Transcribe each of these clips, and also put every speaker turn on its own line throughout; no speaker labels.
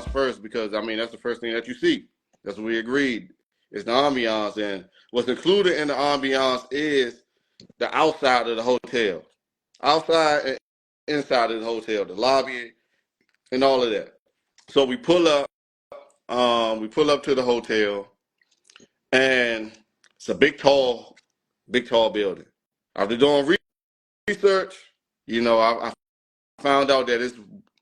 ambiance first because I mean that's the first thing that you see. That's what we agreed. It's the ambiance, and what's included in the ambiance is the outside of the hotel, outside and inside of the hotel, the lobby, and all of that. So we pull up to the hotel, and it's a big tall building. After doing research, I found out that it's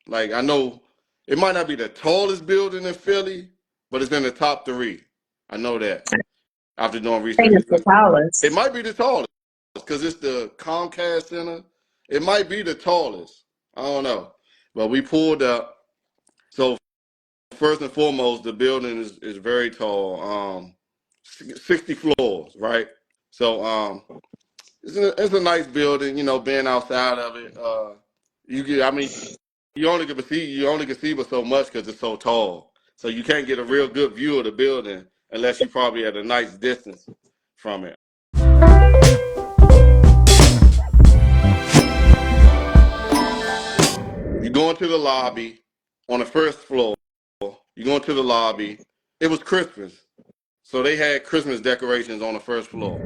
like I know it might not be the tallest building in Philly, but it's in the top three. I know that after doing
I
research.
think it's the
It
tallest.
might be the tallest because it's the Comcast Center. It might be the tallest. I don't know. But we pulled up. So first and foremost, the building is very tall. 60 floors, right? So it's a nice building, being outside of it. I mean, you only can see but so much because it's so tall. So you can't get a real good view of the building unless you're probably at a nice distance from it. You go into the lobby on the first floor. You go into the lobby. It was Christmas, so they had Christmas decorations on the first floor.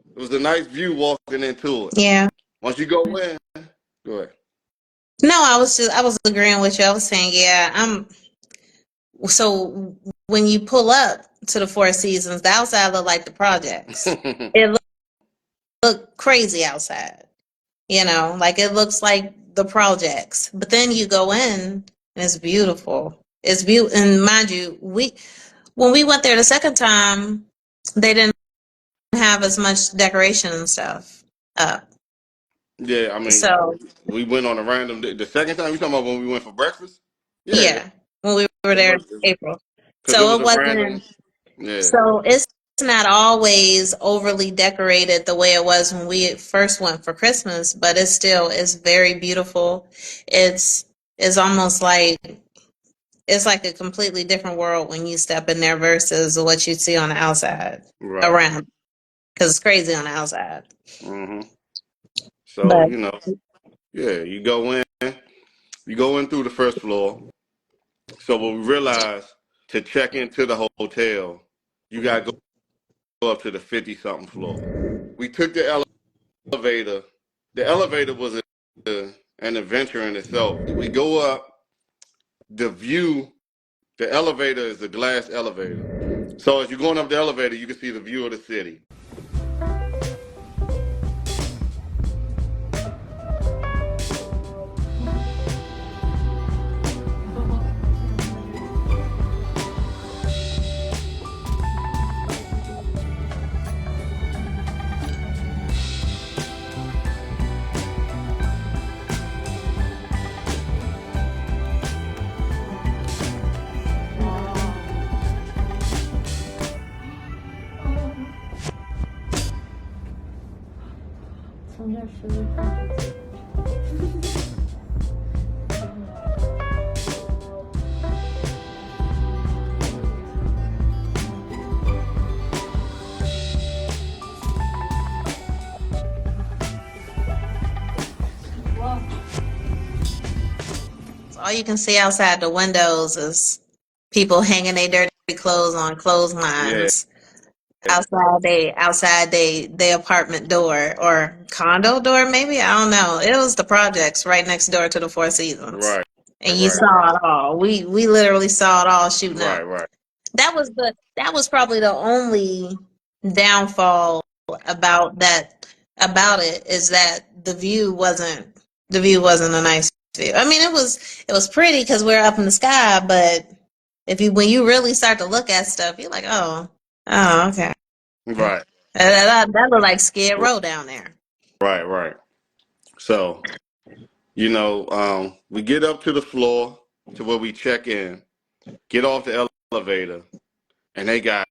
It was a nice view walking into it.
Yeah.
Once you go in, go ahead.
No, I was agreeing with you. I was saying, yeah, so when you pull up to the Four Seasons, the outside look like the projects. It look crazy outside. Like it looks like the projects. But then you go in and it's beautiful. It's beautiful. And mind you, when we went there the second time, they didn't have as much decoration and stuff up.
Yeah, I mean,
So
we went on a random day. The second time you talking about when we went for breakfast? Yeah,
yeah, when we were
it
there
was
in April.
because it
So
was
it
a random.
wasn't
Yeah,
so it's not always overly decorated the way it was when we first went for Christmas, but it's very beautiful. It's it's almost like it's like a completely different world when you step in there versus what you see on the outside
right.
around because it's crazy on the outside.
hmm So
But
yeah, you go in through the first floor. So what we realized to check into the hotel, you got to go up to the 50 something floor. We took the elevator. The elevator was an adventure in itself. We go up. The view, the elevator is a glass elevator. So as you're going up the elevator, you can see the view of the city.
all you can see outside the windows is people hanging their dirty clothes on
Yeah,
clotheslines outside they apartment door or condo door maybe. I don't know. It was the projects right next door to the Four Seasons.
right,
And you
right,
saw it all. We literally saw it all shooting
right,
up.
right.
That was probably the only downfall about it is that the view wasn't a nice view. I mean, it was pretty because we're up in the sky, but if you when you really start to look at stuff, you're like, oh, okay.
Right,
That looked like Skid Row down there.
right, right. So, we get up to the floor to where we check in, get off the elevator, and they got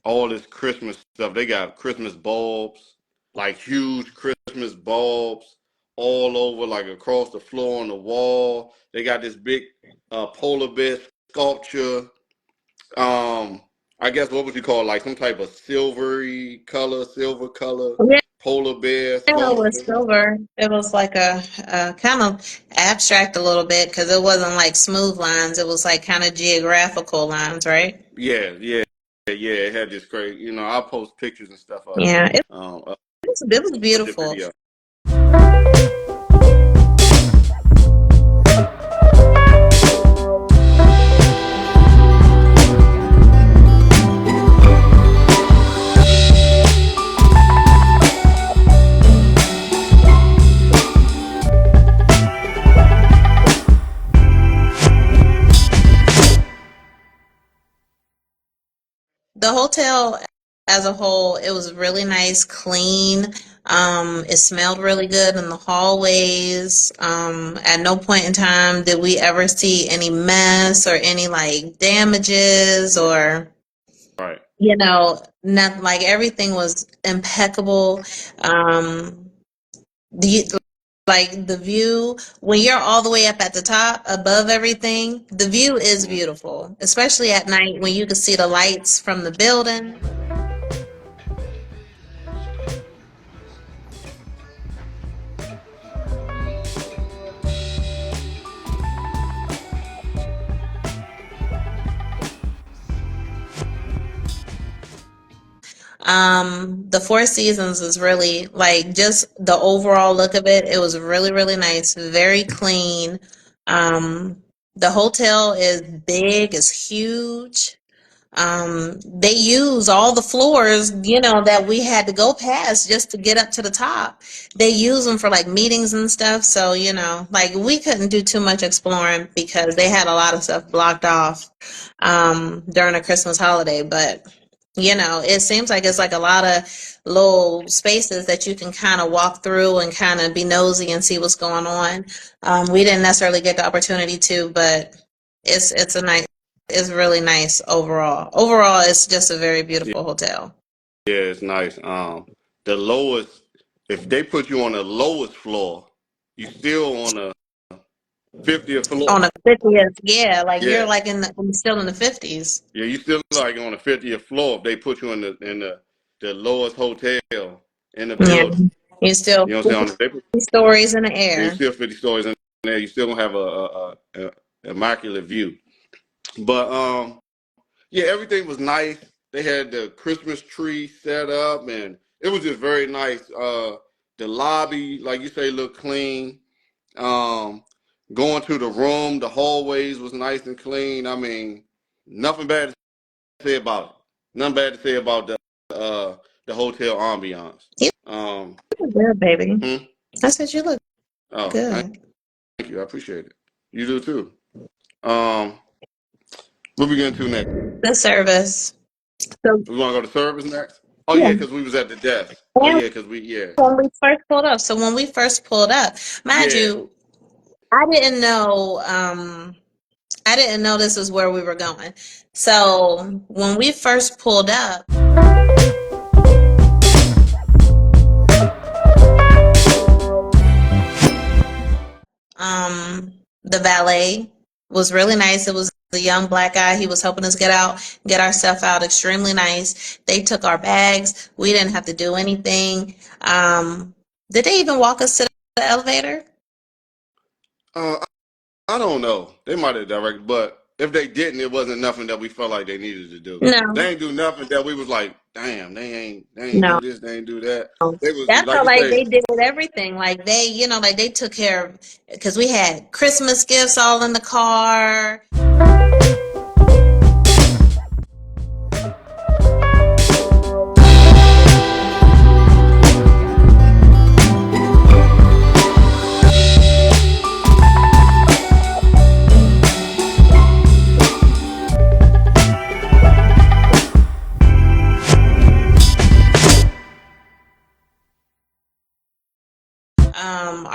all this Christmas stuff. They got Christmas bulbs, like huge Christmas bulbs all over, like across the floor on the wall. They got this big polar bear sculpture. I guess what would you call it? Like some type of silver color
Yeah,
polar bears
It
floating.
was silver. It was like a kind of abstract a little bit because it wasn't like smooth lines. It was like kind of geographical lines, right?
Yeah, yeah, yeah. It had this crazy. I'll post pictures and stuff of it.
Yeah,
Of
it was
the
beautiful.
video.
The hotel as a whole, it was really nice, clean. It smelled really good in the hallways. At no point in time did we ever see any mess or any like damages or
Right.
nothing. Like everything was impeccable. Um, the like the view when you're all the way up at the top above everything, the view is
Mhm.
beautiful, especially at night when you can see the lights from the building. The Four Seasons is really like just the overall look of it. It was really, really nice, very clean. Um, the hotel is big, is huge. They use all the floors, that we had to go past just to get up to the top. They use them for like meetings and stuff. So, like we couldn't do too much exploring because they had a lot of stuff blocked off during the Christmas holiday. But, it seems like it's like a lot of little spaces that you can kind of walk through and kind of be nosy and see what's going on. We didn't necessarily get the opportunity to, but it's a nice is really nice overall. Overall, it's just a very
Yeah,
beautiful hotel.
yeah, it's nice. The lowest, if they put you on the lowest floor, you still on the 50th floor.
On the 50th, yeah, like you're
Yeah,
like still in the 50s.
yeah, you still like on the 50th floor if they put you in the lowest hotel in the
Yeah,
building.
you're still
You know what I'm
50
saying? If they put,
stories in the
you
air.
still 50 stories in there. You still gonna have a immaculate view. But yeah, everything was nice. They had the Christmas tree set up, and it was just very nice. The lobby, like you say, looked clean. Um, Going to the room, the hallways was nice and clean. I mean, nothing bad to say about it. Nothing bad to say about the hotel ambiance.
You
Um,
look good, baby.
hmm?
I said you look
Oh, thank
good.
you. I appreciate it. You do too. Um, what we getting to next?
The service. So
We want to go to service next? Oh yeah,
yeah,
because we was at the desk. Oh
and
yeah, because we yeah
when we first pulled up. So when we first pulled up, mind
yeah.
you, I didn't know. I didn't know this is where we were going. So when we first pulled up, the valet was really nice. It was a young black guy. He was helping us get our stuff out. Extremely nice. They took our bags. We didn't have to do anything. Did they even walk us to the elevator?
Uh, I don't know. They might have directed, but if they didn't, it wasn't nothing that we felt like they needed to do.
No,
They ain't do nothing that we was like, damn, they ain't
no.
do this, they ain't do that. They was
I
like
felt
you
like
say,
they did everything. Like like they took care of, because we had Christmas gifts all in the car.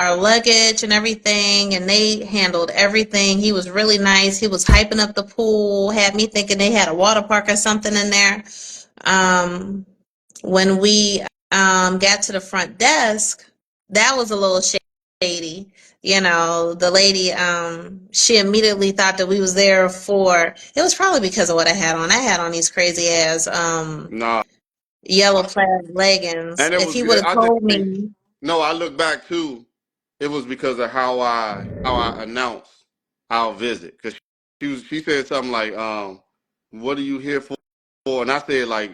Our luggage and everything, and they handled everything. He was really nice. He was hyping up the pool, had me thinking they had a water park or something in there. Um, when we got to the front desk, that was a little shady. The lady, she immediately thought that we was there for, it was probably because of what I had on. I had on these crazy ass
nah,
yellow plaid leggings.
And it
If
was
he would
good.
have
I
told
think
me,
no, I look back too. It was because of how I announced our visit because she said something like, "What are you here for?" And I said like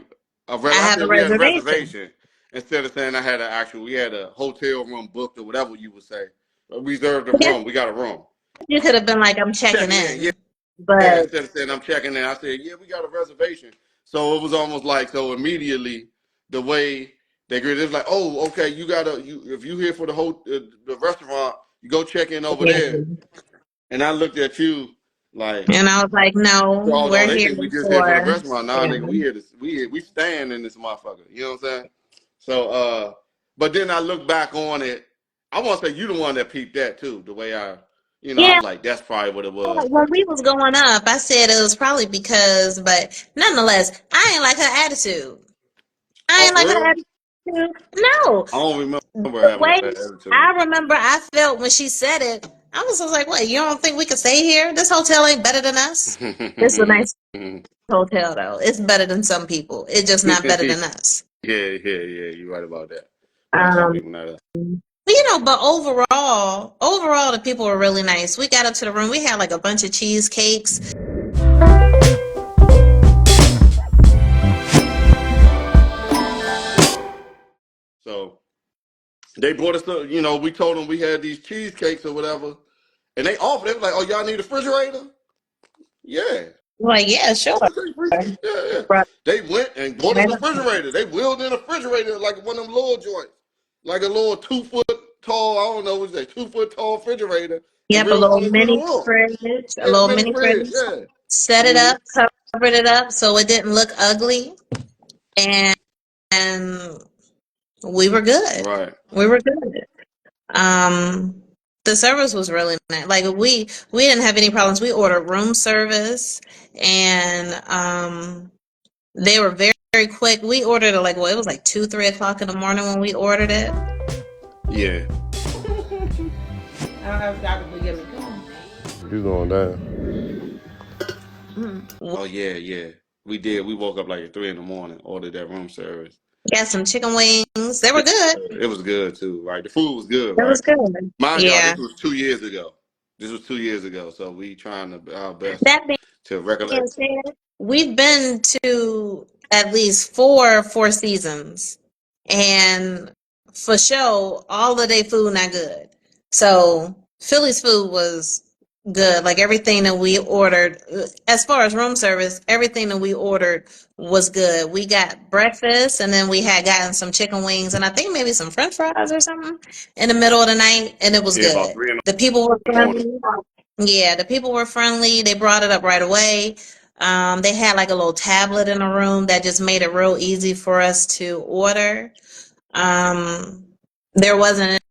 I
I
have a
said we had a
reservation.
reservation instead of saying I had we had a hotel room booked or whatever you would say. We reserved a
I guess
room. We got a room.
you could have been like, I'm checking
Checking in, yeah.
in. But
Yeah, instead of saying I'm checking in, I said, yeah, we got a reservation. So it was almost like so immediately the way they greeted it was like, oh, okay, if you here for the restaurant, you go check in over
yeah.
there. And I looked at you like,
And I was like, no,
oh no,
we're
they
here
think we just here for the
for,
restaurant. Nah,
yeah.
nigga, we staying in this motherfucker. You know what I'm saying? So but then I look back on it. I want to say you the one that peeped that too. The way I'm
Yeah,
like, that's probably what it was.
when we was going up, I said it was probably because, but nonetheless, I ain't like her attitude. I
Oh,
ain't
for
like her
real?
attitude. No.
I don't remember
The
having a
way
bad attitude.
I remember I felt when she said it, I was just like, what, you don't think we could stay here? This hotel ain't better than us. This is a nice hotel though. It's better than some people. It's just not better than us.
Yeah. You're right about that. Better some
Um,
people not us.
but overall, the people were really nice. We got up to the room. We had like a bunch of cheesecakes.
So they brought us to, we told them we had these cheesecakes or whatever, and they offered. They was like, "Oh, y'all need a refrigerator?" Yeah.
Like, yeah, sure.
Yeah. They went and bought us a refrigerator. They wheeled in a refrigerator like one of them little joints, like a little 2 foot tall. I don't know what's that 2 foot tall refrigerator, and
Yep, a
wheeled
little
one into the
mini
room.
fridge, a
Yeah,
little
mini
mini
fridge.
fridge.
Yeah.
Set it
Hmm.
up, covered it up so it didn't look ugly, and we were good.
Right.
We were good. Um, the service was really nice. Like we didn't have any problems. We ordered room service, and they were very very quick. We ordered it like, well, it was like 2, 3 o'clock in the morning when we ordered it.
Yeah.
I don't have Dr. Forgive me. Come on.
You going down? Oh yeah. We did. We woke up like at 3 in the morning, ordered that room service.
Got some chicken wings. They were good.
It was good too, right? The food was good,
It
right?
was good.
Mind y'all,
Yeah.
this was 2 years ago. So we trying our best
That
to
being
recollect.
said, we've been to at least four seasons, and for sure, all of their food not good. So Philly's food was good. Like everything that we ordered, as far as room service, everything that we ordered was good. We got breakfast, and then we had gotten some chicken wings, and I think maybe some French fries or something in the middle of the night, and it was
Yeah, about
good.
3 in
The people were
the morning.
friendly. Yeah, the people were friendly. They brought it up right away. They had like a little tablet in the room that just made it real easy for us to order. Um, there wasn't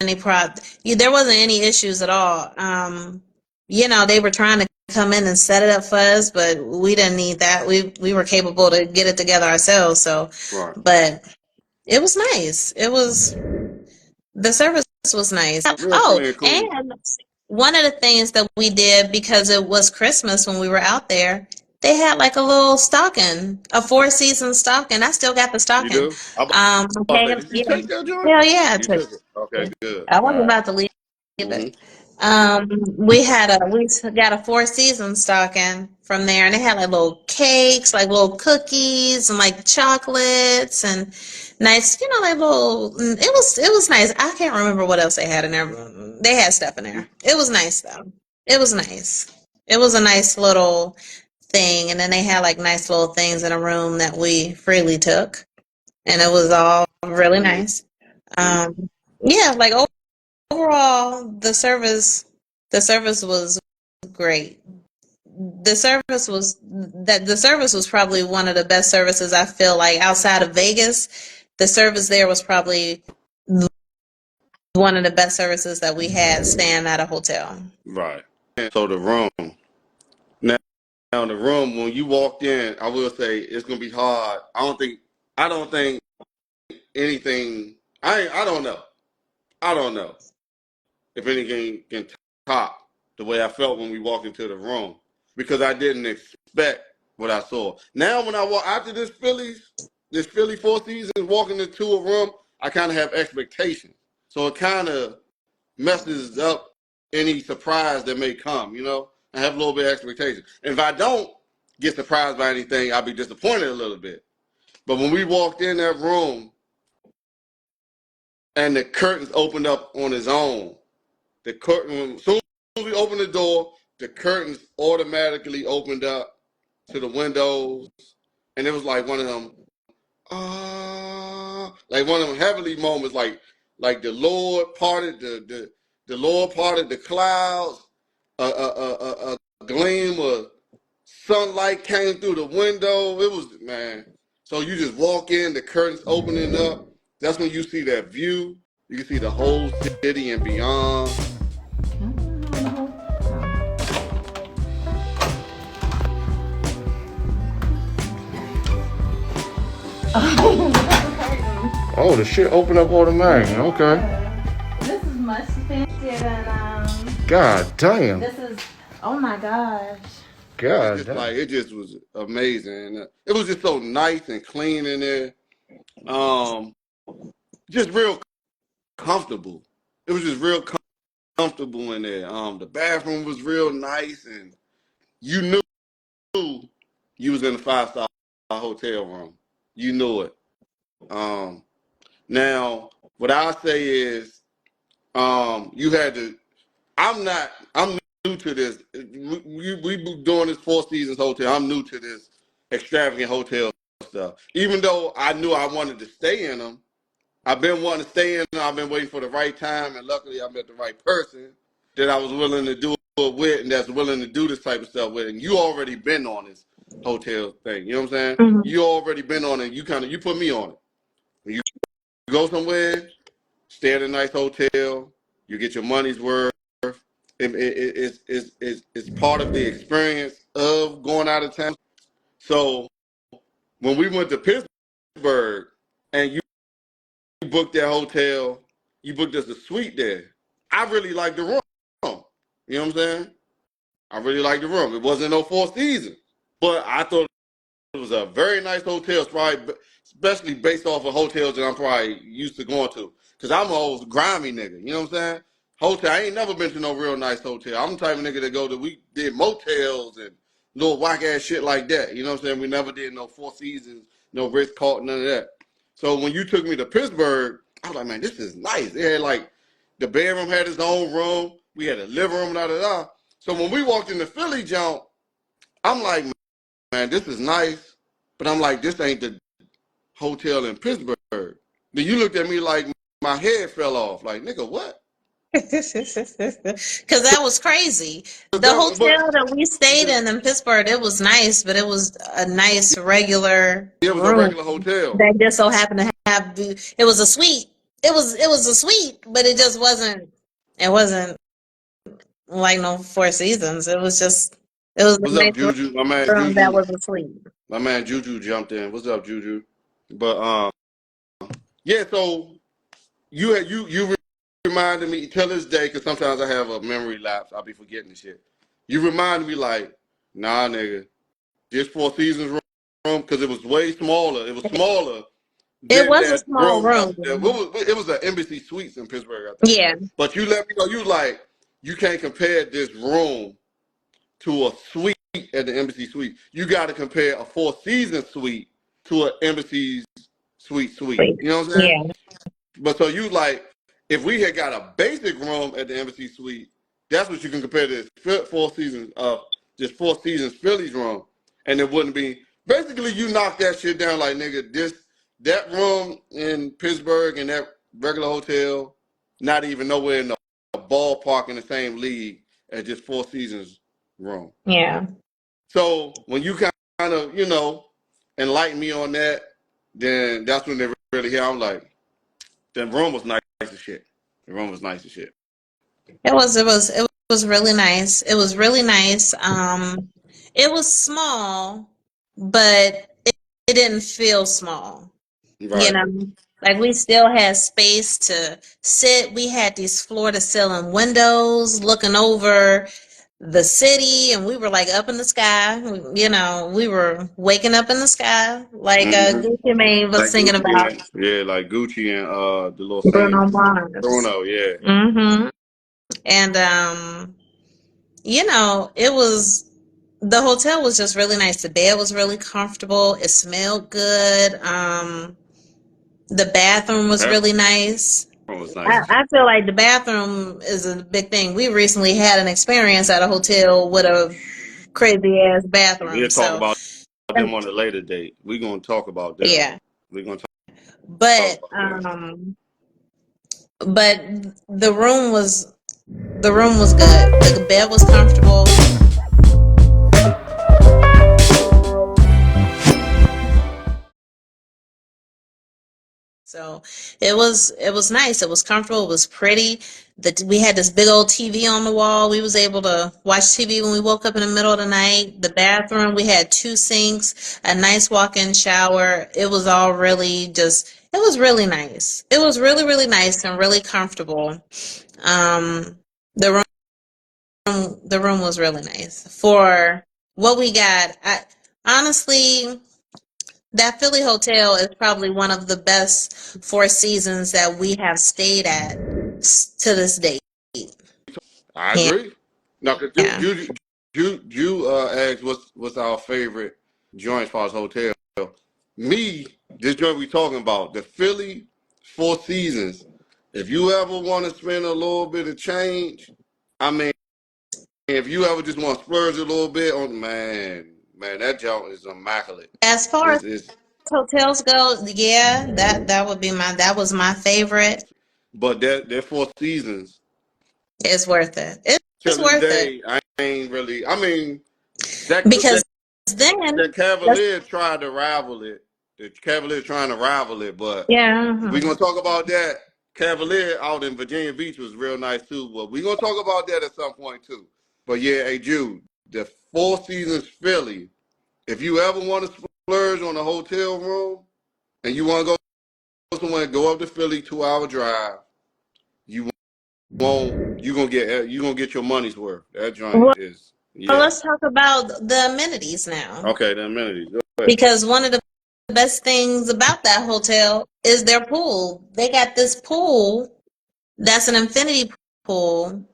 there wasn't any issues at all. They were trying to come in and set it up for us, but we didn't need that. We were capable to get it together ourselves. So,
Right.
but it was nice. The service was nice.
Real
Oh,
free and cool.
and one of the things that we did because it was Christmas when we were out there, they had like a little stocking, a Four Seasons stocking. I still got the
You
stocking.
do? I'm about to say,
Hanging,
did you
yeah,
take that joint?
hell yeah, I
You
took
took it. Okay,
it.
good.
I
All
wasn't
right.
about to leave
Mm-hmm.
it. We got a Four Seasons stocking from there, and they had like little cakes, like little cookies, and like chocolates, and nice, like little. It was nice. I can't remember what else they had in there. They had stuff in there. It was nice though. It was nice. It was a nice little thing, and then they had like nice little things in a room that we freely took, and it was all really
Mm-hmm.
nice. Yeah, like overall, the service was great. The service was probably one of the best services I feel like outside of Vegas. The service there was probably one of the best services that we had staying at a hotel.
Right. So the room. Now the room, when you walked in, I will say it's gonna be hard. I don't think anything. I don't know. I don't know if anything can top the way I felt when we walked into the room because I didn't expect what I saw. Now when I walk after this Phillies, this Philly Four Seasons, walking into a room, I kind of have expectations. So it kind of messes up any surprise that may come, you know? I have a little bit of expectation. And if I don't get surprised by anything, I'll be disappointed a little bit. But when we walked in that room and the curtains opened up on its own, as soon as we opened the door, the curtains automatically opened up to the windows. And it was like one of them, like one of them heavenly moments, like the Lord parted the Lord parted the clouds, a gleam of sunlight came through the window. It was, man. So you just walk in, the curtains opening up. That's when you see that view. You can see the whole city and beyond. Oh, the shit opened up automatically. Okay.
This is much fancier than
God damn.
This is. Oh my gosh.
God, just like it just was amazing. It was just so nice and clean in there. Just real comfortable. It was just real comfortable in there. The bathroom was real nice, and you knew you was in a 5-star hotel room. You knew it. Now, what I say is, you had to. I'm new to this. We doing this Four Seasons hotel. I'm new to this extravagant hotel stuff. Even though I knew I wanted to stay in them, I've been wanting to stay in them. I've been waiting for the right time, and luckily I met the right person that I was willing to do it with, and that's willing to do this type of stuff with. And you already been on this hotel thing. You know what I'm saying?
Mhm.
You already been on it. You put me on it. When you go somewhere, stay at a nice hotel, you get your money's worth. It's part of the experience of going out of town. So when we went to Pittsburgh and you booked that hotel, you booked us a suite there. I really liked the room. You know what I'm saying? I really liked the room. It wasn't no Four Seasons, but I thought it was a very nice hotel, probably, especially based off of hotels that I'm probably used to going to. Because I'm an old grimy nigga. You know what I'm saying? Hotel, I ain't never been to no real nice hotel. I'm the type of nigga that we did motels and little whack ass shit like that. You know what I'm saying? We never did no Four Seasons, no Ritz-Carlton, none of that. So when you took me to Pittsburgh, I was like, man, this is nice. It had like, the bedroom had its own room. We had a living room, da-da-da. So when we walked in the Philly jump, I'm like, man, this is nice. But I'm like, this ain't the hotel in Pittsburgh. Then you looked at me like my head fell off. Like, nigga, what?
Because that was crazy. The hotel that we stayed in Pittsburgh, it was nice, but it was a nice regular
It was
room
a regular hotel.
that just so happened to have. It was a suite. It was a suite, but it just wasn't. It wasn't like no Four Seasons. It was just. It was
What's
a
up,
nice
Juju? My man
room that
Juju.
was a suite.
My man Juju jumped in. What's up, Juju? But yeah. So you reminded me till this day, because sometimes I have a memory lapse. I'll be forgetting the shit. You reminded me like, nah, nigga, this Four Seasons room, because it was way smaller. It was smaller.
It was a small room.
It was an Embassy Suites in Pittsburgh, I think.
Yeah.
But you let me know, you like, you can't compare this room to a suite at the Embassy Suite. You got to compare a Four Seasons suite to an Embassy suite. You know what I'm saying?
Yeah.
But so you like, if we had got a basic room at the Embassy Suite, that's what you can compare to this Four Seasons Phillies room, and it wouldn't be. Basically, you knock that shit down like, nigga, that room in Pittsburgh and that regular hotel, not even nowhere in the ballpark in the same league as just Four Seasons room.
Yeah.
So when you kind of, enlighten me on that, then that's when they really hear. I'm like, the room was nice as shit. The room was nice as shit.
It was really nice. It was really nice. It was small, but it didn't feel small.
Right.
You know, like we still had space to sit. We had these floor to ceiling windows looking over the city, and we were like up in the sky. We were waking up in the sky, like
Hmm.
Gucci Mane was
Like
singing
Gucci
about
and yeah, like Gucci and the little
Bruno
singer
Mars.
Bruno. Yeah,
And it was the hotel was just really nice. The bed was really comfortable. It smelled good. The bathroom was
that
really nice.
was
I,
nice.
I feel like the bathroom is a big thing. We recently had an experience at a hotel with a crazy ass bathroom.
We'll talk
So,
about them on a later date. We're gonna talk about them.
yeah.
We're gonna talk
But
about them.
but the room was good. The bed was comfortable. So it was nice. It was comfortable. It was pretty. We had this big old TV on the wall. We was able to watch TV when we woke up in the middle of the night. The bathroom, we had two sinks, a nice walk-in shower. It was all really it was really nice. It was really, really nice and really comfortable. Um, the the room was really nice for what we got. Honestly, that Philly hotel is probably one of the best Four Seasons that we have stayed at to this date.
I
Yeah.
agree. Now, cause
Yeah.
you asked what's our favorite joint as far as hotel. Me, this joint we talking about, the Philly Four Seasons. If you ever want to spend a little bit of change, I mean, if you ever just want to splurge a little bit on, man, that joint is immaculate.
As far as
It's
hotels go, yeah, that was my favorite.
but that Four Seasons
It's worth it. It's
till this
worth it
day, I ain't really. I mean, that
because then,
the Cavaliers tried to rival it. The Cavaliers trying to rival it, but
yeah,
we're gonna talk about that. Cavalier out in Virginia Beach was real nice too, but we're gonna talk about that at some point too. But yeah, hey Jude, the Four Seasons Philly. If you ever want to splurge on a hotel room and you want to go somewhere, go up to Philly, 2 hour drive. You you gonna get your money's worth. That joint
well,
is yeah.
let's talk about the amenities now
Okay, the amenities. Go ahead.
because one of the best things about that hotel is their pool. They got this pool that's an infinity pool,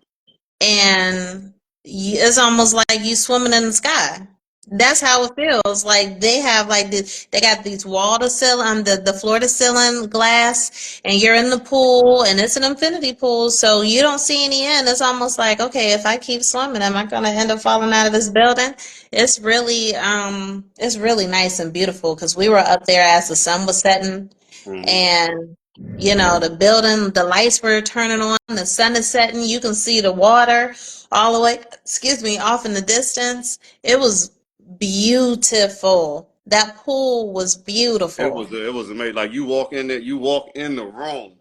and it's almost like you swimming in the sky. That's how it feels. Like they have like they got these wall to ceiling, the floor to ceiling glass, and you're in the pool, and it's an infinity pool, so you don't see any end. It's almost like, okay, if I keep swimming, am I gonna end up falling out of this building? It's really nice and beautiful because we were up there as the sun was setting,
Hmm.
and the building, the lights were turning on, the sun is setting, you can see the water all the way, excuse me, off in the distance. It was beautiful. That pool was beautiful.
It was amazing. Like you walk in there, you walk in the room,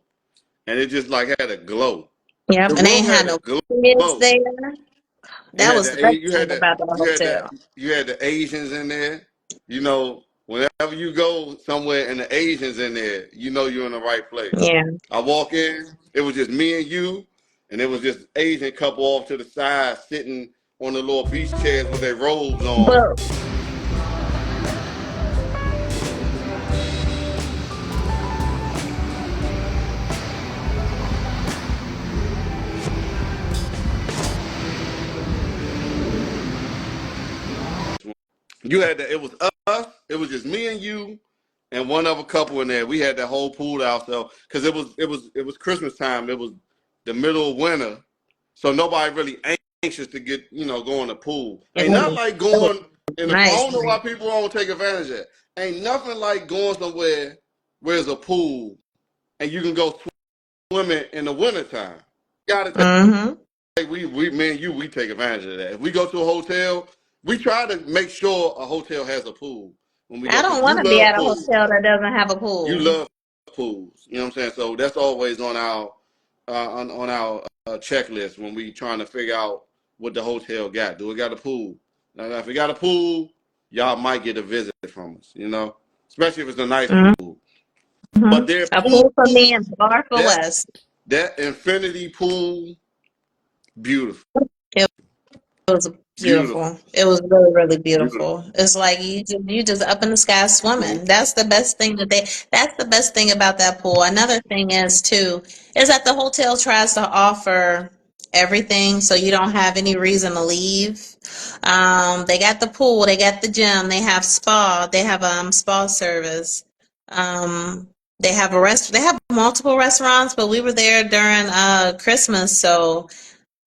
and it just like had a glow.
Yep,
The
and they
room
ain't had
had a
no kids
glow.
there.
You
That
had
was the best thing about the hotel.
you had the Asians in there. You know, whenever you go somewhere and the Asians in there, you know you're in the right place.
Yeah.
I walk in, it was just me and you, and it was just Asian couple off to the side sitting on the little beach chairs with their robes on.
But
You had that. It was us. It was just me and you, and one other couple in there. We had that whole pool ourselves because it was Christmas time. It was the middle of winter, so nobody really anxious to get go in the pool.
it
Ain't nothing
was,
like
it was
going in the. I
nice.
don't know why people don't take advantage of it. Ain't nothing like going somewhere where there's a pool and you can go swimming in the wintertime. Got to
Mm-hmm.
we me and you we take advantage of that. If we go to a hotel, we try to make sure a hotel has a pool when we
I
go
don't
because
want
you
to be
love
at a
pools.
hotel that doesn't have a
You
pool.
love pools. You know what I'm saying? So that's always on our checklist when we trying to figure out what the hotel got. Do it got a pool? Now, if it got a pool, y'all might get a visit from us. Especially if it's a nice pool. But their
A
pool,
pool for me and a bar for
that
West.
that infinity pool, beautiful.
It It was
Beautiful.
beautiful. It was really, really
Beautiful.
beautiful. It's like you just up in the sky
Mhm.
swimming. That's the best thing about that pool. Another thing is too, is that the hotel tries to offer everything so you don't have any reason to leave. They got the pool, they got the gym, they have spa service. Um, they have multiple restaurants, but we were there during Christmas, so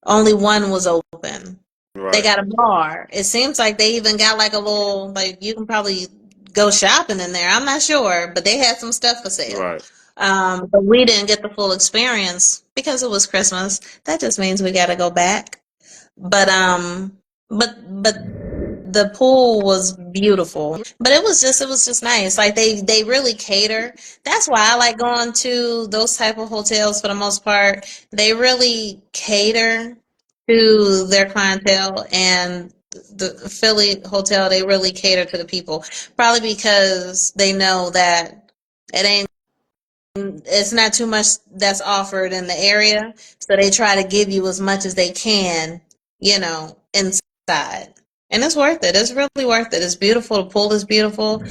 only one was open. They
Right.
got a bar. It seems like they even got like a little, like you can probably go shopping in there. I'm not sure, but they had some stuff for sale.
Right.
But we didn't get the full experience because it was Christmas. That just means we got to go back. But but the pool was beautiful. But it was just nice. Like they really cater. That's why I like going to those type of hotels for the most part. They really cater to their clientele, and the Philly hotel, they really cater to the people. Probably because they know that it ain't it's not too much that's offered in the area, so they try to give you as much as they can, inside. And it's worth it. It's really worth it. It's beautiful. The pool is beautiful.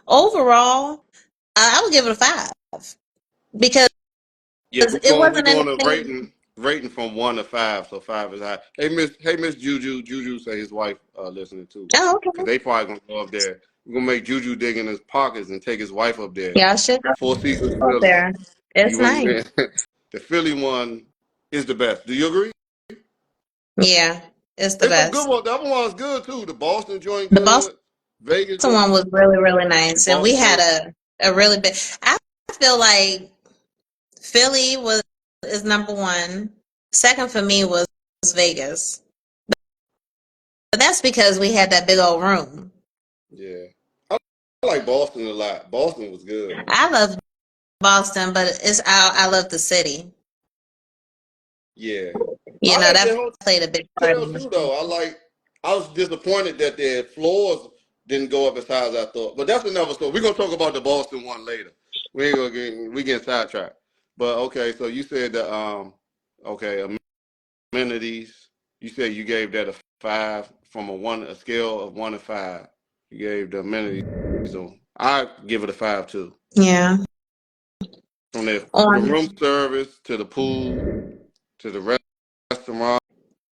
Overall, I would give it a 5 because
Yeah,
it
we're
wasn't
going to
anything.
rating from 1 to 5, so 5 is high. Hey Miss Juju. Juju say his wife listening too.
Oh, okay.
Cause they probably gonna go up there. We're gonna make Juju dig in his pockets and take his wife up there.
Yeah, I should
Four Seasons
go
Philly.
there. It's nice.
The Philly one is the best. Do you agree?
Yeah, it's the
There's some good
best.
ones. The other one's good too. The Boston joint
The Boston
good. Vegas joint.
one was really, really
The
nice, and we
Boston
had
joint.
a really big. I feel like Philly was is number one. Second for me was Vegas, but that's because we had that big old room.
Yeah. I like Boston a lot. Boston was good.
I love Boston, but I love the city.
Yeah.
You
I
know,
like
that
that
played a big part
hotel
in
too
it.
though. I was disappointed that their floors didn't go up as high as I thought. But that's another story. We're gonna talk about the Boston one later. We ain't gonna we getting sidetracked. But okay, so you said that okay, amenities. You said you gave that a 5 from a scale of 1 to 5. You gave the amenities. So I give it a 5 too.
Yeah.
From the
On
room service to the pool to the restaurant.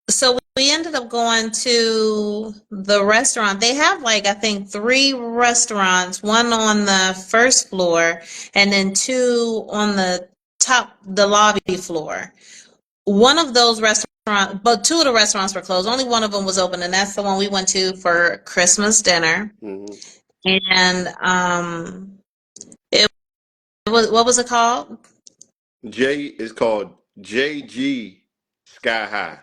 So we ended up going to the restaurant. They have like I think 3 restaurants, one on the first floor and then 2 on the lobby floor. One of those restaurants, but 2 of the restaurants were closed. Only one of them was open, and that's the one we went to for Christmas dinner.
Mm-hmm.
And it was what was it called?
J is called JG Sky High.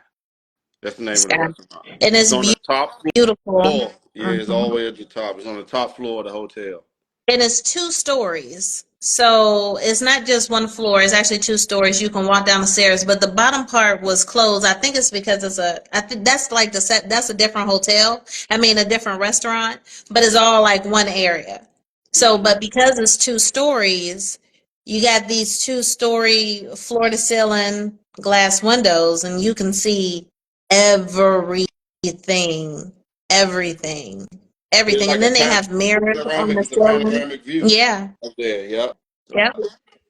That's the name of the
Sky.
restaurant.
And
It's
it's
on the top
beautiful.
floor. Yeah, it's all the way at the top. It's on the top floor of the hotel.
And it's 2 stories. So it's not just one floor, it's actually 2 stories. You can walk down the stairs, but the bottom part was closed. I think it's because I think that's like that's a different hotel. I mean, a different restaurant, but it's all like one area. So,
Mm-hmm.
but because it's 2 stories, you got these 2 story floor to ceiling glass windows, and you can see everything, everything,
It's
everything. And
like a
then they have mirrors on
panoramic.
the
It's a
ceiling.
panoramic view
Yeah,
up there. Yep.
yep.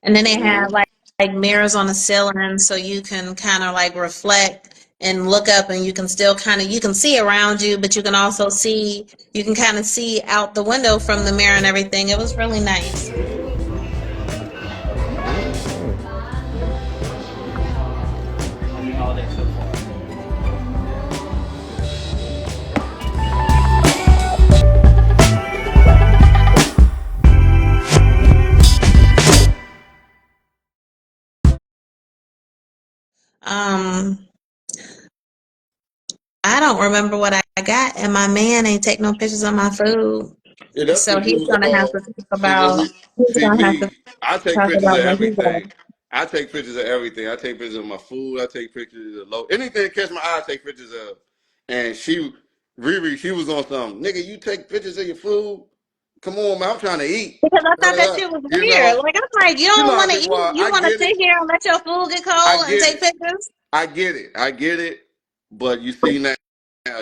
And then they have
Mm-hmm.
like mirrors on the ceiling so you can kind of like reflect and look up and you can still you can see around you, but you can also you can kind of see out the window from the mirror and everything. It was really nice.
Happy holidays so far.
Um, I don't remember what I got, and my man ain't take no pictures of my food,
Yeah, that's
so
because you
he's
was
gonna have to talk
see when
about
we see me, I take pictures of
what he got.
everything. I take pictures of everything. I take pictures of my food. I take pictures of anything that catch my eye. I take pictures of. And Riri, she was on something. Nigga, you take pictures of your food. Come on, man. I'm trying to eat.
Because I
Da,
thought
da,
that
da.
shit was
You
weird.
know,
Like I'm like, you
you
don't
know. I
want to
think,
eat.
well,
You
I
want to
get
sit
it.
here and let your food get
I
cold and
get
take
it.
pictures.
I get it. I get it. but you see now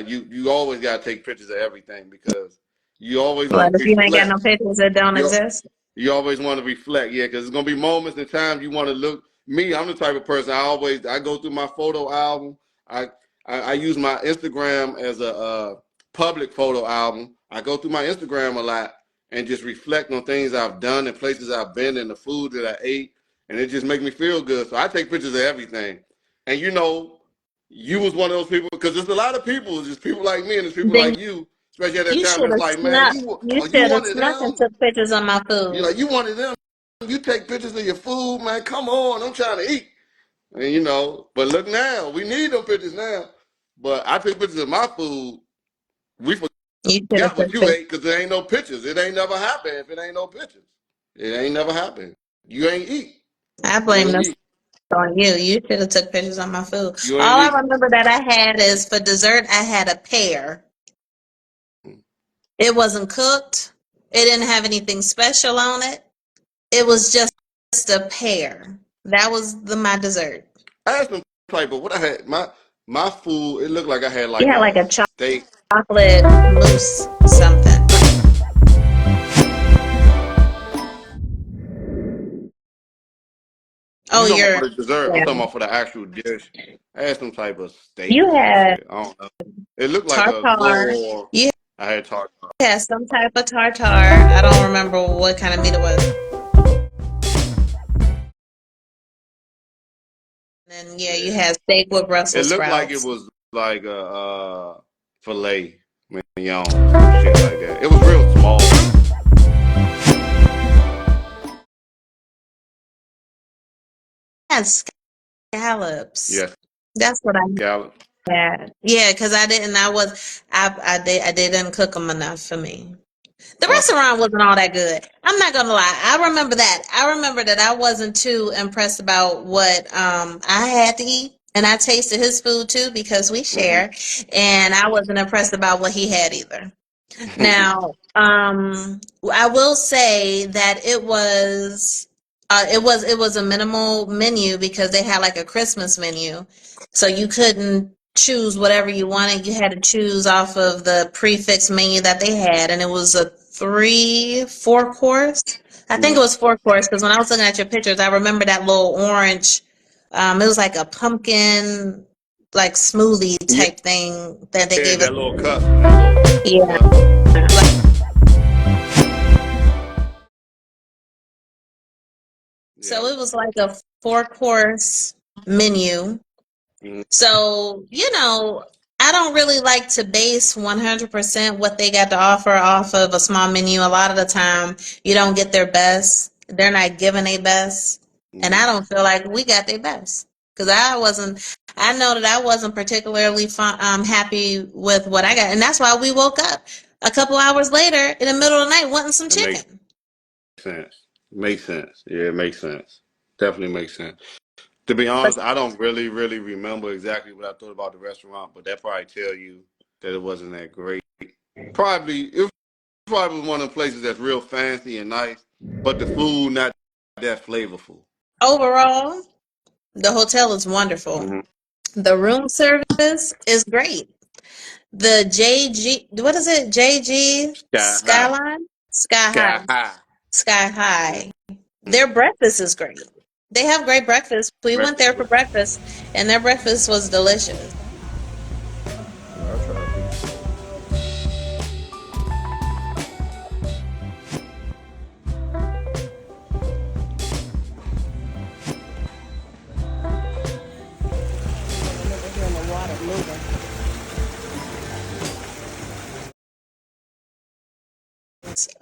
you always gotta take pictures of everything because you always
But
want to
if you ain't got no
reflect.
pictures that don't
You
exist,
you always want to reflect, yeah, because there's gonna be moments and times you want to look. Me, I'm the type of person I go through my photo album. I I use my Instagram as a public photo album. I go through my Instagram a lot and just reflect on things I've done and places I've been and the food that I ate, and it just makes me feel good. So I take pictures of everything. And you was one of those people because there's a lot of people, just people like me and there's people
then
like you, especially at that
you
time.
should
It's
have
like, man,
snuck. You
you
should have
one of
snuck and
them.
took pictures of my
You
food.
like you one of them. You take pictures of your food, man. Come on, I'm trying to eat. And but look now, we need them pictures now. But I took pictures of my food. We
You should have
forgot what
took
you
pictures.
ate because there ain't no pictures. It ain't never happened if it ain't no pictures. It ain't never happened. You ain't eat.
I
You
blame
ain't
this
eat.
on you. You should have took pictures of my food.
You ain't
All I
eat.
remember that I had is for dessert, I had a pear. It wasn't cooked. It didn't have anything special on it. It was just a pear. That was my dessert.
I had some type of what I had. My food. It looked like I had
You
like
had like
a
a
steak.
chocolate mousse something. Oh,
You talking about
you're
for the dessert? I'm
yeah.
talking about for the actual dish. I had some type of steak or
You
some
had
shit. I don't know. It looked like a
tartar.
little.
You
I had tartar.
had some type of tartar. I don't remember what kind of meat it was. And yeah, you
Yeah.
had steak with
It
Brussels
looked like it
sprouts.
was like a filet mignon, some shit like that. It was real small.
I had scallops.
Yes,
That's what I
scallop.
had. Yeah, because I didn't cook them enough for me. The
Uh,
restaurant wasn't all that good. I'm not gonna lie. I remember that. I remember that I wasn't too impressed about what I had to eat. And I tasted his food too because we
hmm
share. And I wasn't impressed about what he had either. Now, I will say that it was a minimal menu because they had like a Christmas menu. So you couldn't choose whatever you wanted. You had to choose off of the prefix menu that they had, and it was a 4 course. I think it was 4 course because when I was looking at your pictures, I remember that little orange. It was like a pumpkin, like smoothie
Yeah,
type thing that they gave us.
that little cup, that little
Yeah.
cup. Yeah.
So it was like a 4 course menu.
Mhm.
So, I don't really like to base 100% what they got to offer off of a small menu. A lot of the time, you don't get their best. They're not giving their best. And I
Mhm.
don't feel like we got their best. Because I know that I wasn't particularly happy with what I got. And that's why we woke up a couple hours later in the middle of the night wanting some
It makes
chicken.
sense. Makes sense. Yeah, it makes sense. Definitely makes sense. To be
But
honest, I don't really, really remember exactly what I thought about the restaurant, but that probably tell you that it wasn't that great. It probably was one of the places that's real fancy and nice, but the food not that flavorful.
overall, the hotel is wonderful.
hmm
The room service is great. The JG, what is it? JG
Sky high,
Skyline? Sky
sky
High.
high.
Sky
Yeah.
High.
Mhm.
Their breakfast is great. They have great breakfast. We went
Breakfast
there
was.
for breakfast, and their breakfast was delicious.
I'll try a piece.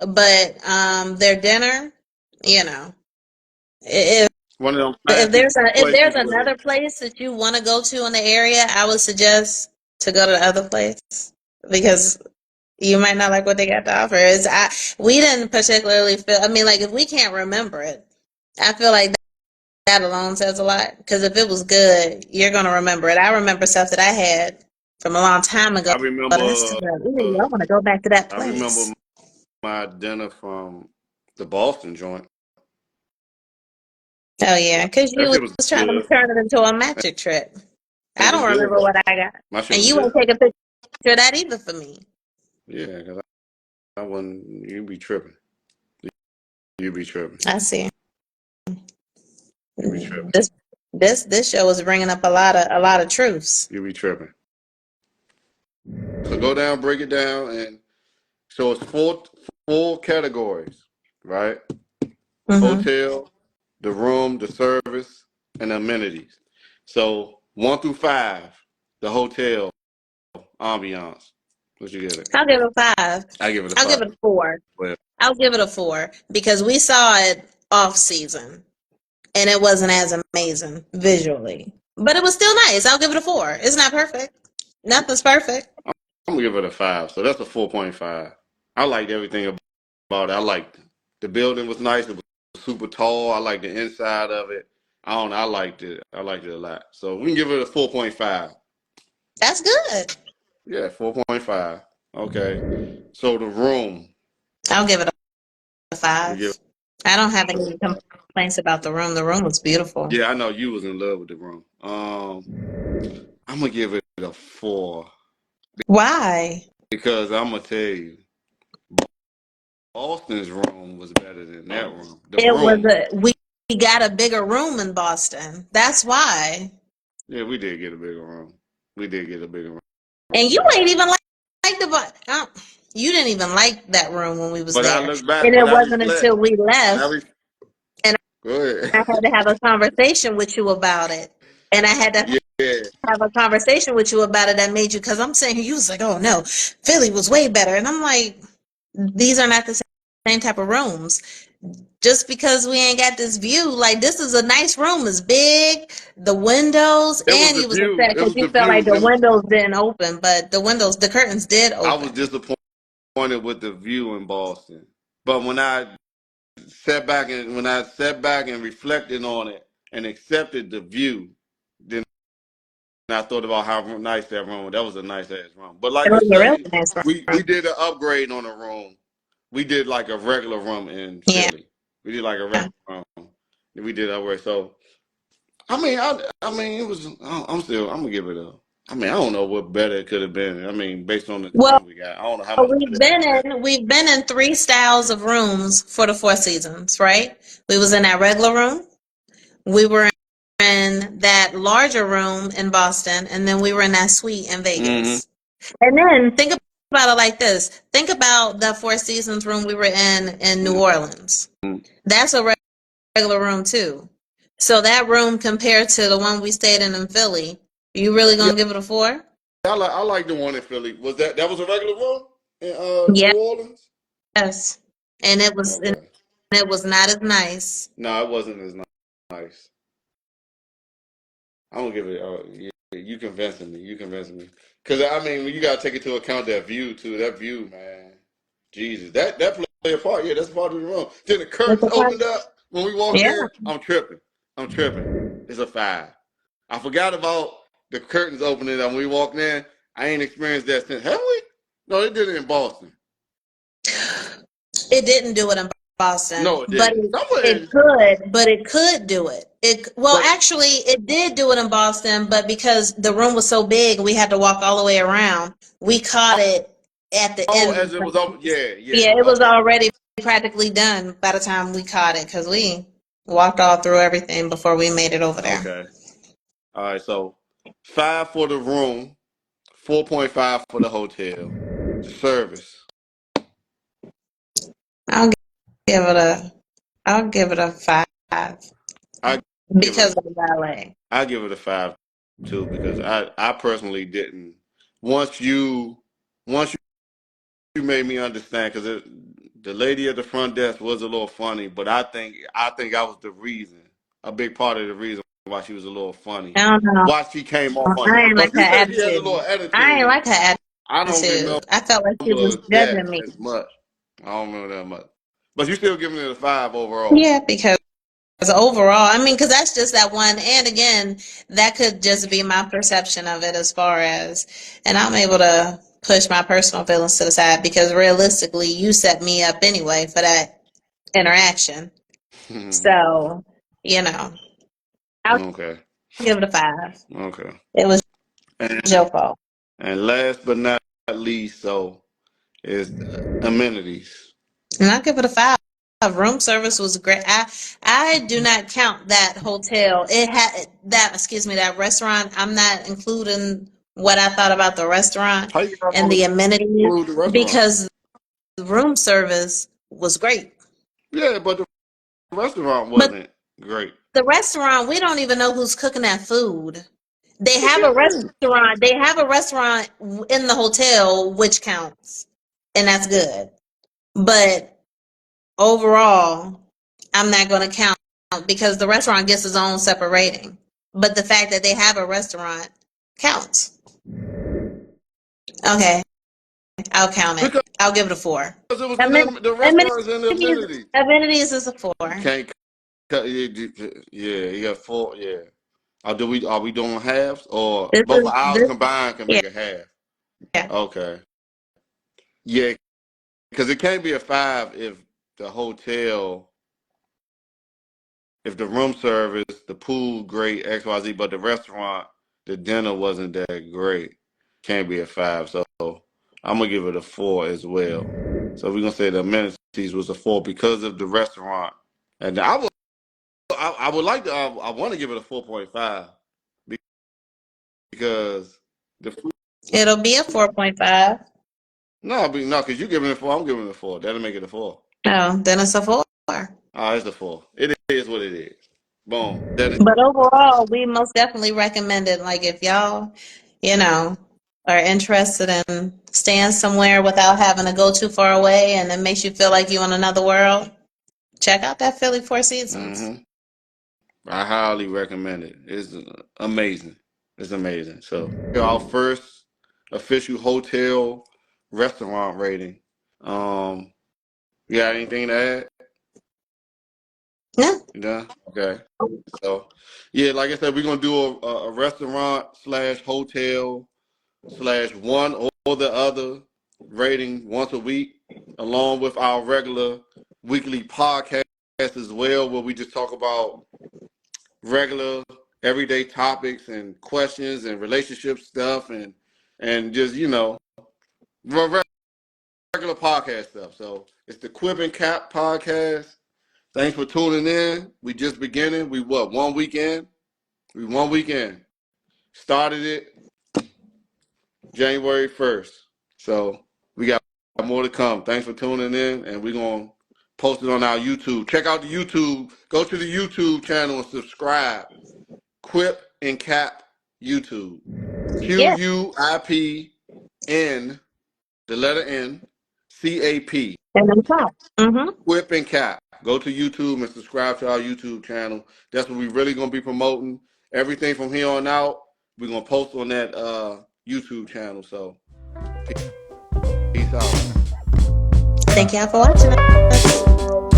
But their dinner, you know, if
One of them
if
fancy
there's
places where they.
another place that you want to go to in the area, I would suggest to go to the other place because you might not like what they got to offer. We didn't particularly feel. I mean, like if we can't remember it, I feel like that alone says a lot. Because if it was good, you're gonna remember it. I remember stuff that I had from a long time ago,
I
but
remember.
I still like, ooh, I want to go back to that
I remember
place.
my dinner from the Boston joint.
Oh yeah, because you
That
was
shit was
trying to
good.
turn it into a magic trip. I
It was
don't
good
remember
though.
what I got.
My shit
And
was
you
good.
ain't take a picture of that either for me.
Yeah, because I wouldn't. You be tripping. You be tripping.
I see.
You be tripping.
This show is bringing up a lot of truths.
You be tripping. So go down, break it down, and so it's four categories, right?
Hmm.
Hotel, the room, the service, and the amenities. So 1 through 5, the hotel ambiance. What you give it?
I'll give it a 5.
I give it a
I'll give
5.
it a 4.
Well,
I'll give it a 4 because we saw it off season and it wasn't as amazing visually, but it was still nice. I'll give it a 4. It's not perfect. Nothing's perfect.
I'm gonna give it a 5. So that's a 4.5. I liked everything about it. I liked the building was nice. It was super tall. I liked the inside of it. I don't know. I liked it. I liked it a lot. So we can give it a 4.5.
That's good.
Yeah, 4.5. Okay. So the room,
I'll give it a
we give.
5. I don't have any complaints about the room. The room was beautiful.
Yeah, I know you was in love with the room. I'm gonna give it a 4
Why?
because I'm gonna tell you, Austin's room was better than that room. The
It was
room.
we got a bigger room in Boston. That's why.
Yeah, we did get a bigger room. We did get a bigger room.
And you ain't even like you didn't even like that room when we was
But I
there.
look back,
And
but
it
I
wasn't
reflect.
until we
And I
left
re-
and
Go
I had
ahead.
to have a conversation with you about it. And I had to
Yeah.
have a conversation with you about it that made you, because I'm saying you was like, oh no, Philly was way better. And I'm like, these are not the same type of rooms. Just because we ain't got this view, like this is a nice room, it's big, the windows,
It was
and
the
you was
view.
upset
It
because
was
you
the
felt like
view.
the windows didn't open, but the curtains did
I was
open.
disappointed with the view in Boston. But when I sat back and reflected on it and accepted the view, then I thought about how nice that room was. That was a nice ass room. But like
It
you
was a really
say,
nice
we
room.
did an upgrade on the room. We did like a regular room in
Yeah.
Philly. We did like a regular room. We did upgrade. So I mean, it was. I'm gonna give it a. I mean, I don't know what better it could have been. I mean, based on the
Well,
time we got, I don't know how much better
we've
it could
been
have been.
in 3 styles of rooms for the Four Seasons, right? We was in that regular room. We were in that larger room in Boston, and then we were in that suite in
Mm-hmm.
Vegas. And then think about it like this. Think about the Four Seasons room we were in New Orleans.
Mm-hmm.
That's a regular room too. So that room compared to the one we stayed in Philly, you really
Yeah,
gonna give it a 4?
I like the one in Philly. That was a regular room in New Orleans?
Yes. And
Okay.
it was not as nice.
No, it wasn't as nice. I'm gonna give it. Yeah, you convincing me. You convincing me. Cause I mean, you gotta take into account that view too. That view, man. Jesus, that play a part. Yeah, that's part of the room. Then the
It's
curtains
a part-
opened up when we walked
Yeah.
in. I'm tripping. I'm tripping. It's a 5. I forgot about the curtains opening up when we walked in. I ain't experienced that since. Have we? No, they did it in Boston.
It didn't do it in Boston,
No, it
but
didn't.
it
Somewhere,
could, but it could do it. Well,
but
actually, it did do it in Boston, but because the room was so big, we had to walk all the way around. We caught it at the
oh,
end.
as it was open. Yeah,
Yeah,
yeah.
it was
Okay,
already practically done by the time we caught it because we walked all through everything before we made it over there.
okay. All right. So 5 for the room, 4.5 for the hotel. The service.
I'll give it a, I'll give it a 5
I give it
because
a.
of the ballet.
I give it a 5 too because I personally didn't. Once you made me understand because the lady at the front desk was a little funny, but I think I was the reason, a big part of the reason why she was a little funny,
I don't know.
why she came off funny.
I ain't like
But
her
you said she has a
attitude.
little
I ain't
attitude.
like her
I don't
attitude. I felt like she was
remember that
judging me.
as much. I don't remember that much. But you still giving it a 5 overall.
Yeah, because overall, I mean, because that's just that one. And again, that could just be my perception of it as far as, and I'm able to push my personal feelings to the side because realistically, you set me up anyway for that interaction. So, you know, I'll
Okay.
give it a 5.
Okay.
It was
And,
It's your fault.
and last but not least, so is amenities.
And I'll give it a 5. Room service was great. I do not count that hotel. It had that, excuse me, that restaurant. I'm not including what I thought about the restaurant
How you not
and
gonna
the amenities
include the restaurant?
because the room service was great.
Yeah, but the restaurant
But
wasn't great.
the restaurant, we don't even know who's cooking that food. They
What
have
you
a
mean?
restaurant. They have a restaurant in the hotel, which counts, and that's good. But overall, I'm not going to count because the restaurant gets its own separate rating. But the fact that they have a restaurant counts. Okay, I'll count it.
Because
I'll give it a 4.
it was
Amen-
the
Amenities,
restaurants and the amenities.
amenities is a 4.
Can't cut. Yeah, you got 4. Yeah. Are we doing halves or
This
both
is
of ours
this.
combined can
Yeah,
make a half?
yeah.
Okay. Yeah, because it can't be a 5 if the hotel, if the room service, the pool great XYZ, but the restaurant, the dinner wasn't that great. Can't be a 5. So I'm gonna give it a 4 as well. So we're gonna say the amenities was a 4 because of the restaurant, and I would like to I want to give it a 4.5 because the food.
It'll be a 4.5.
No, because you're giving it a 4, I'm giving it a 4. That'll make it a 4.
Oh, then it's a 4.
It's a 4. It is what it is. Boom.
But overall, we most definitely recommend it. Like if y'all, you know, are interested in staying somewhere without having to go too far away and it makes you feel like you're in another world, check out that Philly Four Seasons.
Mm-hmm. I highly recommend it. It's amazing. It's amazing. So our first official hotel restaurant rating. You got anything to add?
Yeah.
You done? Okay. So yeah, like I said, we're gonna do a restaurant slash hotel slash one or the other rating once a week, along with our regular weekly podcast as well, where we just talk about regular everyday topics and questions and relationship stuff and just regular podcast stuff. So it's the Quip and Cap podcast. Thanks for tuning in. We just beginning. We 1 weekend? We 1 weekend. Started it January 1st. So we got more to come. Thanks for tuning in, and we're gonna post it on our YouTube. Check out the YouTube. Go to the YouTube channel and subscribe. Quip and Cap YouTube.
Yeah.
QUIPN, the letter N, CAP.
And then top. Mm-hmm.
Quip and Cap. Go to YouTube and subscribe to our YouTube channel. That's what we're really gonna be promoting. Everything from here on out, we're gonna post on that YouTube channel. So peace out.
Thank y'all for watching us.